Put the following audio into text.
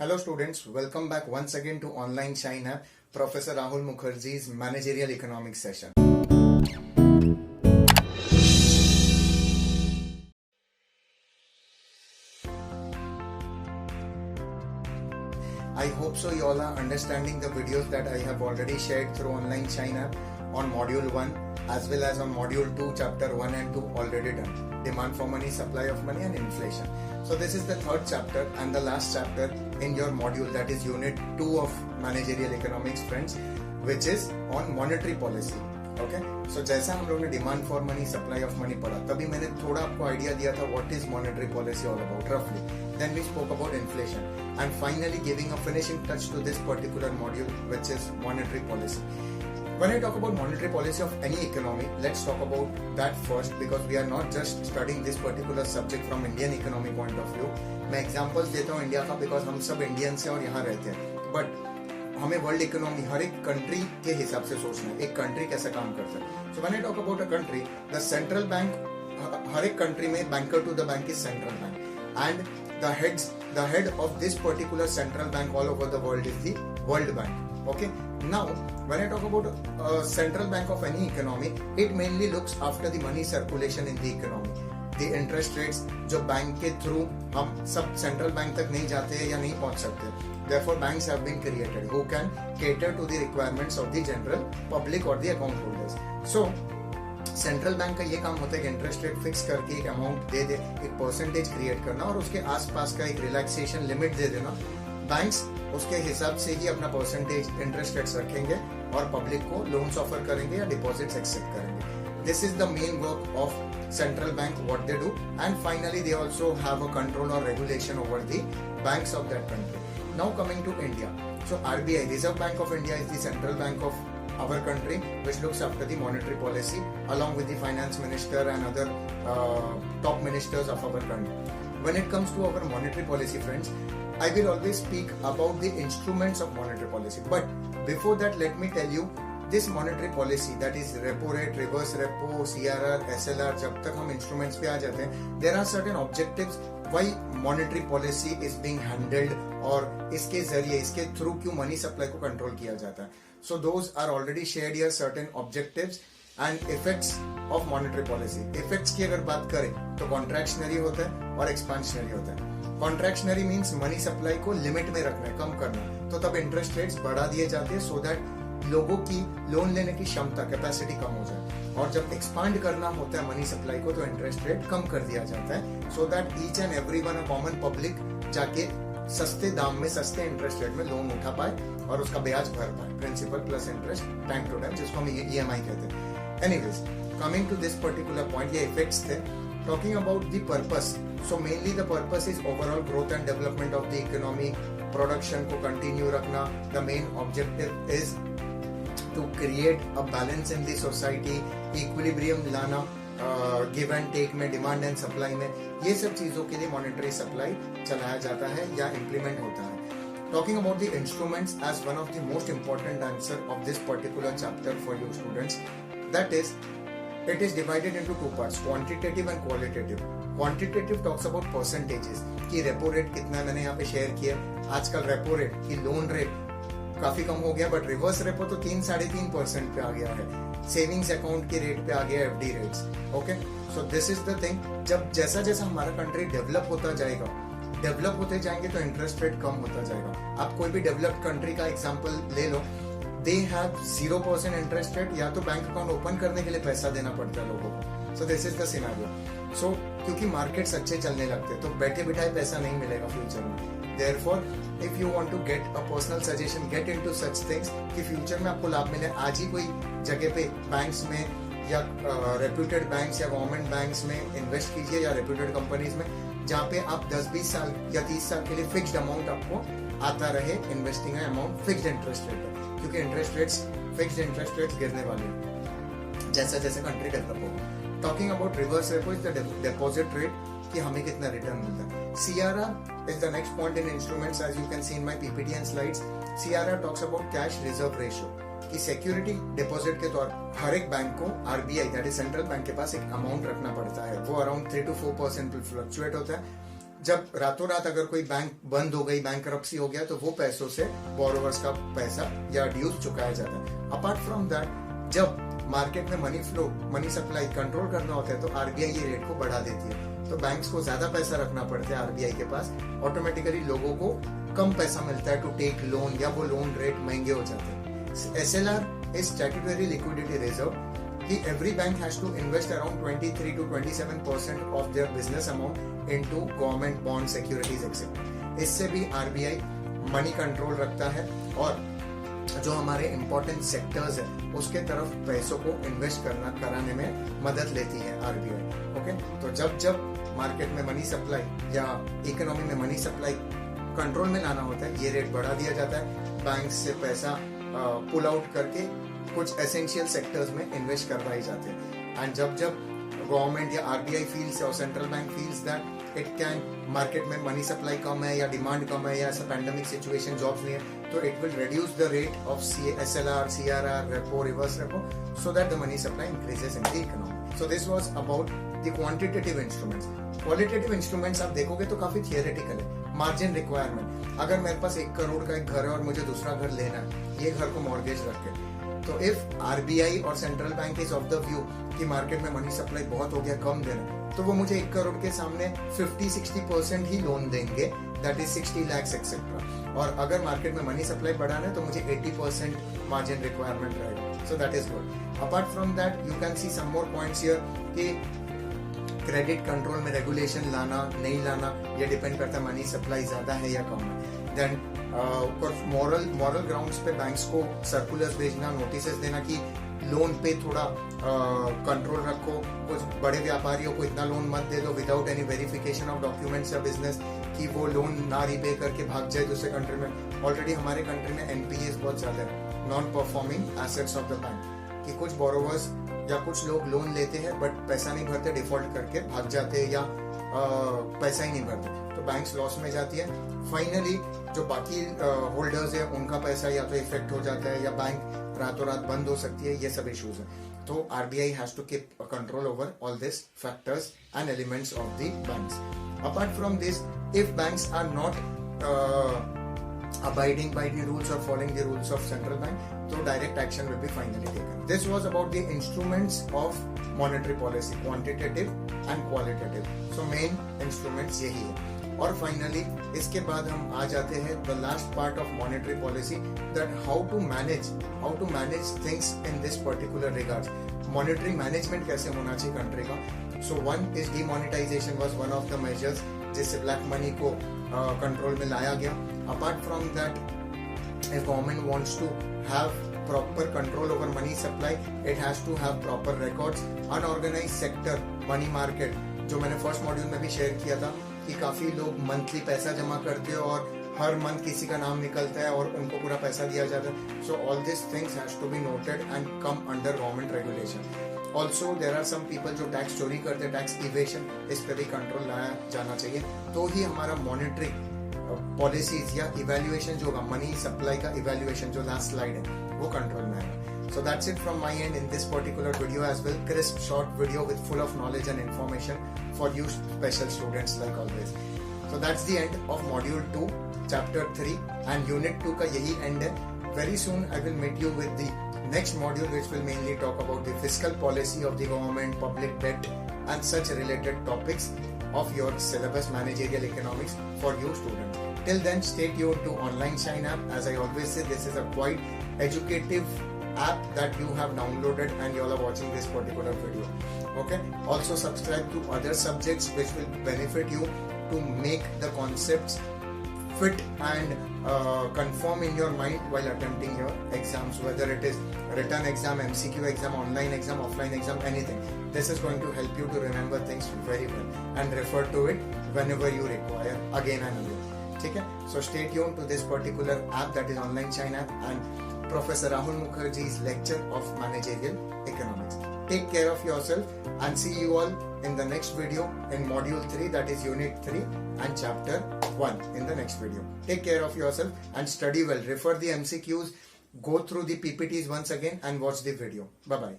Hello students, welcome back once again to Online Shine App, Professor Rahul Mukherjee's Managerial Economics session. I hope so you all are understanding the videos that I have already shared through Online Shine App on Module 1 as well as on Module 2, Chapter 1 and 2 already done. Demand for money, supply of money and inflation. So this is the third chapter and the last chapter in your module, that is Unit 2 of Managerial Economics friends, which is on monetary policy. Okay? So जैसा हम लोगों ने demand for money, supply of money पढ़ा, तभी मैंने थोड़ा आपको idea दिया था what is monetary policy all about रफली. Then we spoke about inflation and finally giving a finishing touch to this particular module, which is monetary policy. When I talk about monetary policy of any economy, let's talk about that first because we are not just studying this particular subject from Indian economy point of view. मैं examples देता हूँ India का because हम सब Indians हैं और यहाँ रहते हैं. But हमें वर्ल्ड इकोनॉमी हर एक कंट्री के हिसाब से सोचना है, एक कंट्री कैसे काम करता है. So when I talk about a country, the central bank, हर एक कंट्री में banker to the bank is central bank, and the head of this particular central bank all over the world is the World Bank. Okay. Now, when I talk about central bank of any economy, it mainly looks after the money circulation in the economy. The interest rates जो bank के through हम सब central bank तक नहीं जाते हैं या नहीं पहुंच सकते. Therefore, banks have been created who can cater to the requirements of the general public or the account holders. So, central bank का ये काम होता है कि इंटरेस्ट रेट फिक्स करके एक अमाउंट दे दे, एक परसेंटेज क्रिएट करना और उसके आसपास का एक रिलैक्सेशन लिमिट दे देना. बैंक्स उसके हिसाब से ही अपना परसेंटेज इंटरेस्ट रेट्स रखेंगे और पब्लिक को लोन्स ऑफर करेंगे या डिपॉजिट्स एक्सेप्ट करेंगे. This is the main work of central bank, what they do, and finally they also have a control or regulation over the banks of that country. Now coming to India, so RBI, Reserve Bank of India, is the central bank of our country which looks after the monetary policy along with the finance minister and other top ministers of our country. When it comes to our monetary policy friends, I will always speak about the instruments of monetary policy, but before that let me tell you this monetary policy, that is repo rate, reverse repo, CRR, SLR, जब तक हम instruments पे आ जाते हैं, there are certain objectives why monetary policy is being handled और इसके जरिए, इसके थ्रू क्यों मनी सप्लाई को कंट्रोल किया जाता है. So those are already shared here, certain objectives and effects of monetary policy. Effects की अगर बात करें तो contractionary होता है और expansionary होता है. Contractionary means मनी सप्लाई को लिमिट में रखना है, कम करना, तो तब इंटरेस्ट रेट्स बढ़ा दिए जाते हैं so that लोगों की लोन लेने की क्षमता, कैपेसिटी कम हो जाए. और जब एक्सपांड करना होता है मनी सप्लाई को तो इंटरेस्ट रेट कम कर दिया जाता है so that each and every one, common public जाके सस्ते दाम में, सस्ते इंटरेस्ट रेट में लोन उठा पाए और उसका ब्याज भर पाए, principal plus interest time to time, जिसको हम EMI कहते हैं. Anyways, coming to this particular point, ये इफेक्ट्स थे. Talking about the purpose, so mainly the purpose is overall growth and development of the economy. Production को continue रखना, the main objective is to create a balance in the society, equilibrium लाना, give and take में, demand and supply में, ये सब चीजों के लिए monetary supply चलाया जाता है या implement होता है. Talking about the instruments as one of the most important answer of this particular chapter for you students, that is, it is divided into two parts, quantitative and qualitative. Quantitative talks about percentages कि repo rate कितना मैंने यहाँ पे share किया. आजकल repo rate की loan rate काफी कम हो गया, बट रिवर्स रेपो तो 3-3.5% पे आ गया है. सेविंग्स अकाउंट के रेट पे आ गया FD rates. Okay, so this is the thing. जब जैसा जैसा हमारा कंट्री डेवलप होता जाएगा, डेवलप होते जाएंगे तो इंटरेस्ट रेट कम होता जाएगा. आप कोई भी डेवलप्ड कंट्री का एग्जांपल ले लो, दे हैव 0% इंटरेस्ट रेट, या तो बैंक अकाउंट ओपन करने के लिए पैसा देना पड़ता है लोगों को. So this is the scenario. So क्योंकि मार्केट्स अच्छे चलने लगते हैं तो बैठे बिठाए पैसा नहीं मिलेगा फ्यूचर में. Therefore, if you want to get a personal suggestion, get into such things कि फ्यूचर में आपको लाभ मिले. आज ही कोई जगह पे बैंक्स में या रेप्यूटेड बैंक्स या गवर्नमेंट बैंक्स में इन्वेस्ट कीजिए या रेप्यूटेड कंपनीज में, जहाँ पे आप 10-20 साल या 30 साल के लिए फिक्स्ड अमाउंट आपको आता रहे. इन्वेस्टिंग है अमाउंट फिक्स्ड इंटरेस्ट रेट है, क्योंकि interest rates, fixed interest rates गिरने वाले हैं जैसे जैसे कंट्री डेवलप होगा. Talking about reverse repo is the deposit rate कि हमें कितना रिटर्न मिलता है. CRR is the next point in instruments, as you can see in my PPT and slides. CRR talks about cash reserve ratio कि security deposit के तौर हर एक bank को RBI, that is central bank के पास एक amount रखना पड़ता है. वो अराउंड 3-4% पे फ्लक्चुएट होता है. जब रातों रात अगर कोई बैंक बंद हो गई, बैंकरप्सी हो गया, तो वो पैसों से बोरोवर्स का पैसा या ड्यूज चुकाया जाता है। अपार्ट फ्रॉम दैट, जब मार्केट में money flow, money supply control करना होता है तो आरबीआई ये रेट को बढ़ा देती है। तो बैंक्स को ज्यादा पैसा रखना पड़ता है आरबीआई के पास, ऑटोमेटिकली लोगों को कम पैसा मिलता है टू टेक लोन, या वो लोन रेट महंगे हो जाते हैं। SLR is statutory liquidity reserve कि every bank has to invest around 23 to 27% of their business amount into government bond securities etc. इससे भी आरबीआई मनी कंट्रोल रखता है और जो हमारे इंपॉर्टेंट सेक्टर्स है उसके तरफ पैसों को इन्वेस्ट कराने में मदद लेती है आरबीआई। ओके, तो जब मार्केट में मनी सप्लाई या इकोनॉमी में मनी सप्लाई कंट्रोल में लाना होता है, ये रेट बढ़ा दिया जाता है। बैंक से पैसा पुल आउट करके कुछ एसेंशियल सेक्टर्स में इन्वेस्ट करवाए जाते हैं। एंड जब गवर्नमेंट या आरबीआई फील्स और central bank feels that it can, market में मनी सप्लाई कम है या डिमांड कम है या ऐसा पैंडेमिक सिचुएशन, जॉब्स नहीं है, तो it will reduce the rate of SLR, CRR, repo, reverse repo, so that the money supply increases in the economy. So this was about the quantitative instruments. Qualitative instruments आप देखोगे तो काफी theoretical है। Margin requirement, अगर मेरे पास 1 करोड़ का एक घर है और मुझे दूसरा घर लेना है, ये घर को मॉर्गेज रख के, तो इफ आरबीआई और central bank is of the view कि मार्केट में मनी सप्लाई बहुत हो गया, कम देना, तो वो मुझे 1 करोड़ के सामने 50-60% ही लोन देंगे, दैट इज 60 lakhs एक्सेट्रा। और अगर मार्केट में मनी सप्लाई बढ़ाना है तो मुझे 80% मार्जिन रिक्वायरमेंट रहेगा। So that is good. Apart from that you can see some more points here कि क्रेडिट कंट्रोल में रेगुलेशन लाना नहीं लाना, ये डिपेंड करता है मनी सप्लाई ज्यादा है या कम है। देन मॉरल ग्राउंड्स पे बैंक्स को सर्कुलर्स भेजना, नोटिसेस देना कि लोन पे थोड़ा कंट्रोल रखो, कुछ बड़े व्यापारियों को इतना लोन मत दे दो without any verification of documents या बिजनेस, कि वो लोन ना रिपे करके भाग जाए दूसरे कंट्री में। ऑलरेडी हमारे कंट्री में एनपीएस बहुत ज्यादा है, non performing assets of the bank, कि कुछ बोरोवर्स या कुछ लोग लोन लेते हैं बट पैसा नहीं भरते, डिफॉल्ट करके भाग जाते हैं या पैसा ही नहीं भरते, तो बैंक्स लॉस में जाती है। फाइनली जो बाकी होल्डर्स है उनका पैसा या तो इफेक्ट हो जाता है या बैंक रातों रात बंद हो सकती है, ये सब इश्यूज है। तो RBI has to keep control over all this factors and elements of the banks. Apart from this, if banks are not abiding by the rules or following the rules of central bank, so direct action will be finally taken. This was about the instruments of monetary policy, quantitative and qualitative. So main instruments यही है। और finally इसके बाद हम आ जाते हैं the last part of monetary policy, that how to manage things in this particular regards. Monetary management कैसे होना चाहिए कंट्री का। So one is demonetization was one of the measures जिससे ब्लैक मनी को कंट्रोल में लाया गया। Apart from that, if government wants to have proper control over money supply, it has to have proper records. Unorganized sector, money market, जो मैंने first module में भी share किया था कि काफी लोग मंथली पैसा जमा करते हैं और हर मंथ किसी का नाम निकलता है और उनको पूरा पैसा दिया जाता है। So all these things has to be noted and come under government regulation. Also there are some people जो टैक्स चोरी करते हैं, टैक्स इवेशन, इस पे भी कंट्रोल लाया जाना चाहिए, तो ही हमारा मॉनेटरी पॉलिसीज या इवैल्यूएशन जो होगा, मनी सप्लाई का इवैल्यूएशन जो लास्ट स्लाइड है, वो कंट्रोल में आएगा। So that's it from my end in this particular video as well. Crisp short video with full of knowledge and information for you special students like always. So that's the end of module 2 chapter 3 and unit 2 का यही end है। Very soon I will meet you with the next module which will mainly talk about the fiscal policy of the government, public debt and such related topics of your syllabus managerial economics for you students. Till then stay tuned to Online Shine app. As I always say, this is a quite educative app that you have downloaded and you all are watching this particular video. Okay, also subscribe to other subjects which will benefit you to make the concepts fit and confirm in your mind while attempting your exams, whether it is written exam, MCQ exam, online exam, offline exam, anything. This is going to help you to remember things very well and refer to it whenever you require again and again. ठीक है? So stay tuned to this particular app, that is Online Shine app and Professor Rahul Mukherjee's lecture of managerial economics. Take care of yourself and see you all in the next video in module 3, that is unit 3 and chapter 1 in the next video. Take care of yourself and study well. Refer the MCQs, go through the PPTs once again and watch the video. Bye bye.